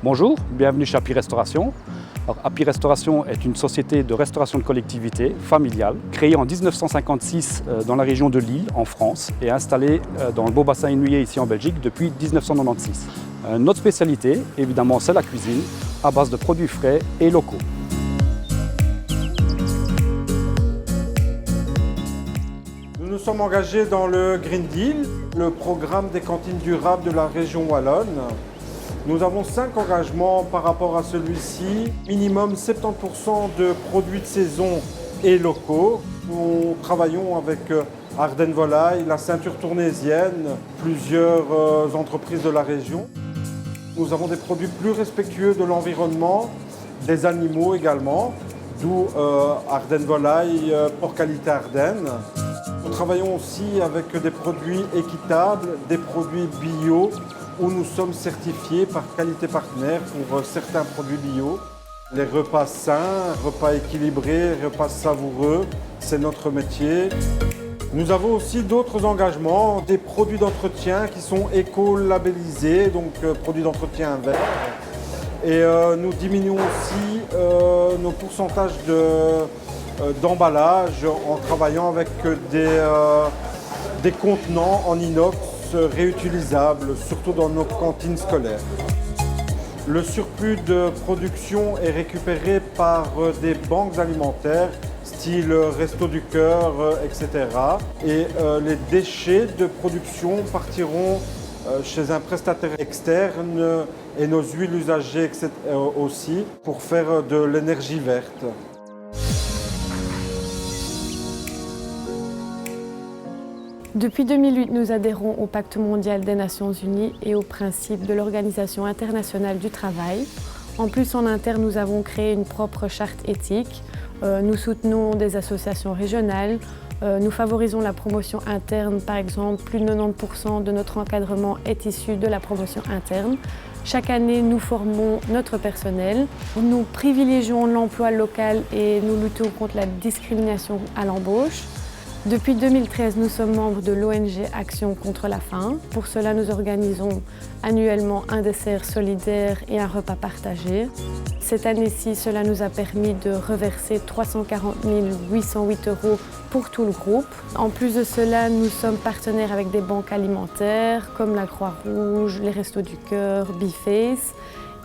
Bonjour, bienvenue chez Happy Restauration. Alors, Happy Restauration est une société de restauration de collectivité familiale créée en 1956 dans la région de Lille, en France, et installée dans le beau bassin inouï ici en Belgique depuis 1996. Notre spécialité, évidemment, c'est la cuisine à base de produits frais et locaux. Nous nous sommes engagés dans le Green Deal, le programme des cantines durables de la région wallonne. Nous avons 5 engagements par rapport à celui-ci. Minimum 70% de produits de saison et locaux. Nous travaillons avec Ardennes Volaille, la ceinture tournaisienne, plusieurs entreprises de la région. Nous avons des produits plus respectueux de l'environnement, des animaux également, d'où Ardennes Volaille, Porc Qualité Ardennes. Nous travaillons aussi avec des produits équitables, des produits bio, où nous sommes certifiés par Qualité Partenaire pour certains produits bio. Les repas sains, repas équilibrés, repas savoureux, c'est notre métier. Nous avons aussi d'autres engagements, des produits d'entretien qui sont éco-labellisés, donc produits d'entretien verts. Et nous diminuons aussi nos pourcentages d'emballage en travaillant avec des contenants en inox réutilisables, surtout dans nos cantines scolaires. Le surplus de production est récupéré par des banques alimentaires, style Resto du Cœur, etc. Et les déchets de production partiront chez un prestataire externe et nos huiles usagées aussi pour faire de l'énergie verte. Depuis 2008, nous adhérons au Pacte mondial des Nations Unies et aux principes de l'Organisation internationale du travail. En plus, en interne, nous avons créé une propre charte éthique. Nous soutenons des associations régionales. Nous favorisons la promotion interne. Par exemple, plus de 90% de notre encadrement est issu de la promotion interne. Chaque année, nous formons notre personnel. Nous privilégions l'emploi local et nous luttons contre la discrimination à l'embauche. Depuis 2013, nous sommes membres de l'ONG Action contre la faim. Pour cela, nous organisons annuellement un dessert solidaire et un repas partagé. Cette année-ci, cela nous a permis de reverser 340 808 € pour tout le groupe. En plus de cela, nous sommes partenaires avec des banques alimentaires comme la Croix-Rouge, les Restos du Cœur, Biface.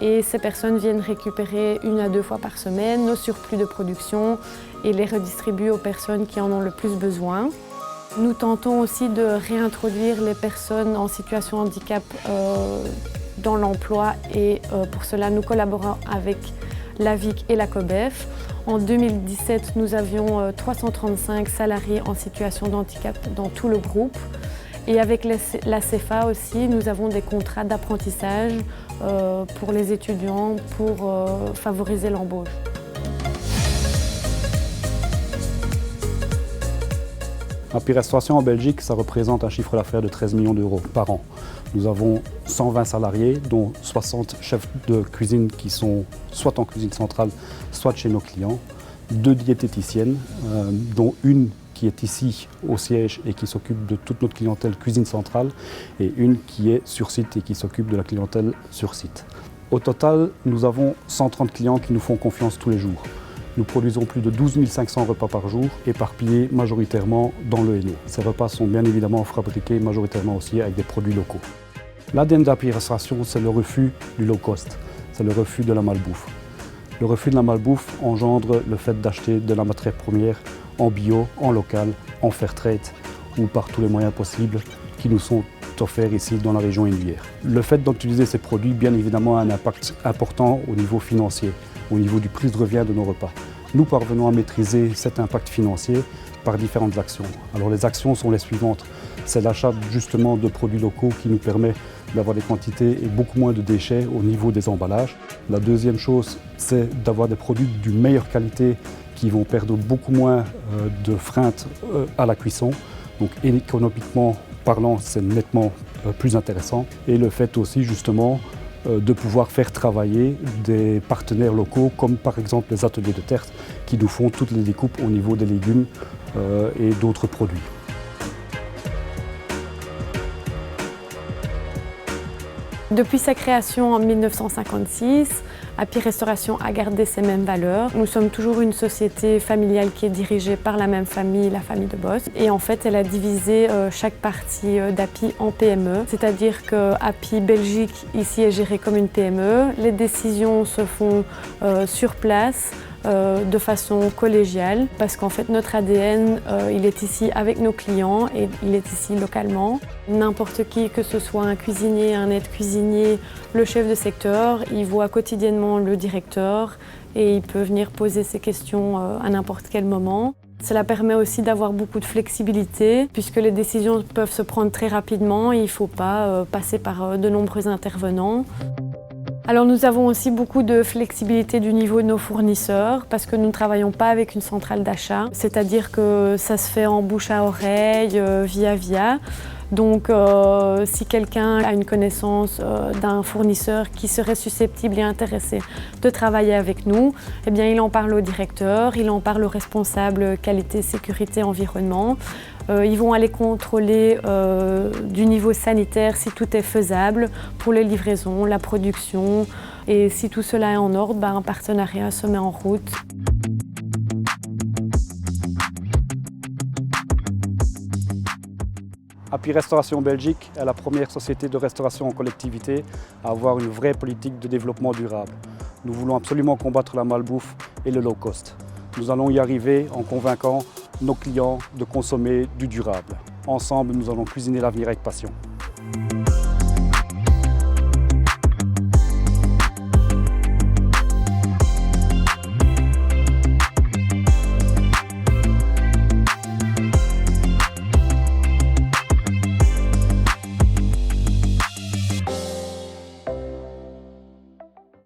Et ces personnes viennent récupérer 1 à 2 fois par semaine nos surplus de production et les redistribuer aux personnes qui en ont le plus besoin. Nous tentons aussi de réintroduire les personnes en situation de handicap dans l'emploi et pour cela nous collaborons avec l'AVIC et la COBEF. En 2017, nous avions 335 salariés en situation de handicap dans tout le groupe. Et avec la CEFA aussi, nous avons des contrats d'apprentissage pour les étudiants pour favoriser l'embauche. Happy Restauration en Belgique, ça représente un chiffre d'affaires de 13 millions d'euros par an. Nous avons 120 salariés, dont 60 chefs de cuisine qui sont soit en cuisine centrale, soit chez nos clients. 2 diététiciennes, dont une qui est ici au siège et qui s'occupe de toute notre clientèle cuisine centrale, et une qui est sur site et qui s'occupe de la clientèle sur site. Au total, nous avons 130 clients qui nous font confiance tous les jours. Nous produisons plus de 12 500 repas par jour, éparpillés majoritairement dans le Hainaut. Ces repas sont bien évidemment fabriqués majoritairement aussi avec des produits locaux. L'ADN d'Happy Restauration, c'est le refus du low cost, c'est le refus de la malbouffe. Le refus de la malbouffe engendre le fait d'acheter de la matière première en bio, en local, en fair trade ou par tous les moyens possibles qui nous sont offerts ici dans la région inouïère. Le fait d'utiliser ces produits, bien évidemment, a un impact important au niveau financier, au niveau du prix de revient de nos repas. Nous parvenons à maîtriser cet impact financier par différentes actions. Alors les actions sont les suivantes. C'est l'achat justement de produits locaux qui nous permet d'avoir des quantités et beaucoup moins de déchets au niveau des emballages. La deuxième chose, c'est d'avoir des produits d'une meilleure qualité qui vont perdre beaucoup moins de freinte à la cuisson. Donc économiquement parlant, c'est nettement plus intéressant. Et le fait aussi justement de pouvoir faire travailler des partenaires locaux comme par exemple les ateliers de Tertre qui nous font toutes les découpes au niveau des légumes et d'autres produits. Depuis sa création en 1956, Happy Restauration a gardé ces mêmes valeurs. Nous sommes toujours une société familiale qui est dirigée par la même famille, la famille de Boss. Et en fait, elle a divisé chaque partie d'Happy en PME. C'est-à-dire que Happy Belgique, ici, est gérée comme une PME. Les décisions se font sur place, de façon collégiale, parce qu'en fait notre ADN, il est ici avec nos clients et il est ici localement. N'importe qui, que ce soit un cuisinier, un aide-cuisinier, le chef de secteur, il voit quotidiennement le directeur et il peut venir poser ses questions à n'importe quel moment. Cela permet aussi d'avoir beaucoup de flexibilité puisque les décisions peuvent se prendre très rapidement et il ne faut pas passer par de nombreux intervenants. Alors nous avons aussi beaucoup de flexibilité du niveau de nos fournisseurs parce que nous ne travaillons pas avec une centrale d'achat, c'est-à-dire que ça se fait en bouche à oreille, via. Donc si quelqu'un a une connaissance d'un fournisseur qui serait susceptible et intéressé de travailler avec nous, eh bien, il en parle au directeur, il en parle au responsable qualité, sécurité, environnement. Ils vont aller contrôler du niveau sanitaire si tout est faisable pour les livraisons, la production. Et si tout cela est en ordre, un partenariat se met en route. Happy Restauration Belgique est la première société de restauration en collectivité à avoir une vraie politique de développement durable. Nous voulons absolument combattre la malbouffe et le low cost. Nous allons y arriver en convainquant nos clients de consommer du durable. Ensemble, nous allons cuisiner l'avenir avec passion.